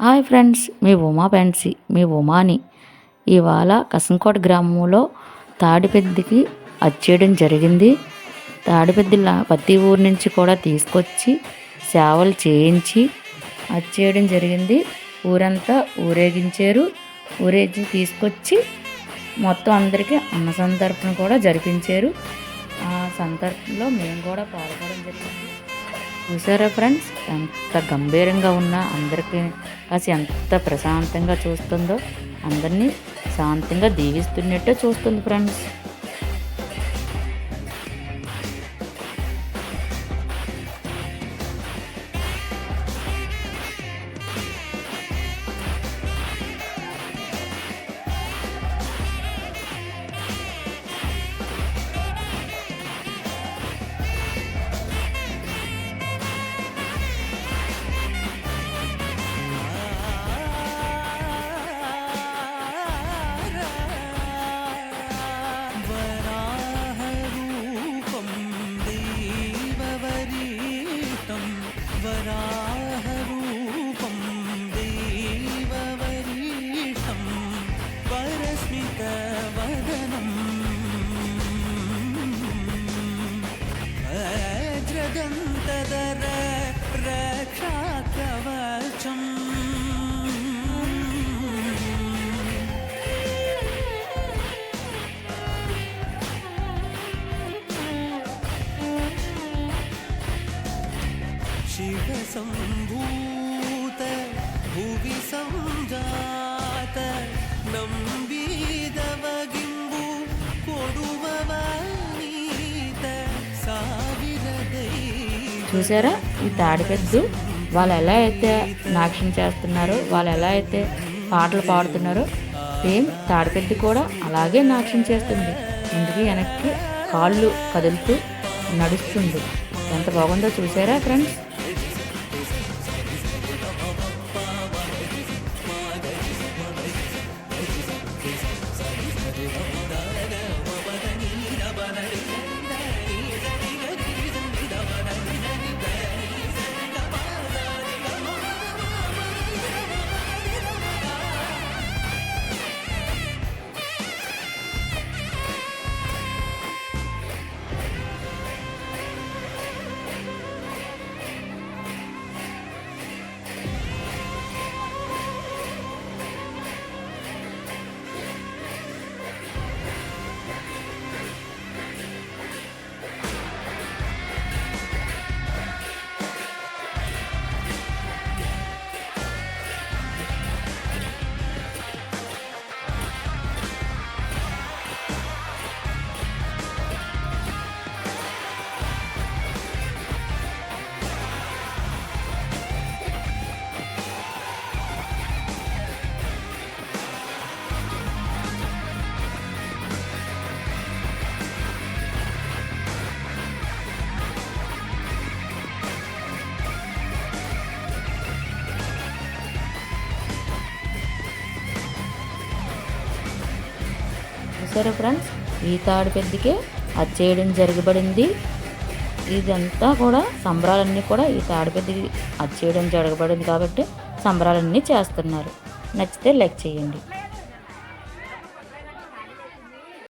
Hi friends, మీ Uma fancy, మీ ఉమాని. ఇవాళ కసంకోట గ్రామంలో తాడిపెద్దికి వచ్చేయడం జరిగింది. తాడిపెద్దిల ప్రతి ఊరు నుంచి కూడా తీసుకొచ్చి సేవలు చేయించి వచ్చేయడం జరిగింది. ఊరంతా ఊరేగించారు. ఊరేగి తీసుకొచ్చి మొత్తం అందరికీ అన్న సంతర్పణ కూడా జరిపించారు. ఆ సంతర్పణలో మేము కూడా పాల్గొనడం జరిగింది. చూసారా ఫ్రెండ్స్, ఎంత గంభీరంగా ఉన్నా అందరికీ కాసి ఎంత ప్రశాంతంగా చూస్తుందో, అందరినీ శాంతంగా దీవిస్తున్నట్టే చూస్తుంది ఫ్రెండ్స్. वराहरूपं देववरीशं वरस्मितवदनं वज्रदन्तधर रक्षाकवचम् शिवसम्भूत भुवि संजात नम्बीदवगिम्बु కొడువవనీత సావిరదై. చూసారా, ఈ తాడిపెద్దు వాళ్ళు ఎలా అయితే నాట్యం చేస్తున్నారో, వాళ్ళు ఎలా అయితే పాటలు పాడుతున్నారో, సేమ్ తాడిపెద్దు కూడా అలాగే నాట్యం చేస్తుంది. ముందుకి వెనక్కి కాళ్ళు కదులుతూ నడుస్తుంది. ఎంత బాగుందో చూసారా ఫ్రెండ్స్. చూసారా ఫ్రెండ్స్, ఈ తాడిపెద్దికే వచ్చేయడం జరగబడింది. ఇదంతా కూడా సంబరాలన్నీ కూడా ఈ తాడిపెద్దికి వచ్చేయడం జరగబడింది కాబట్టి సంబరాలన్నీ చేస్తున్నారు. నచ్చితే లైక్ చేయండి.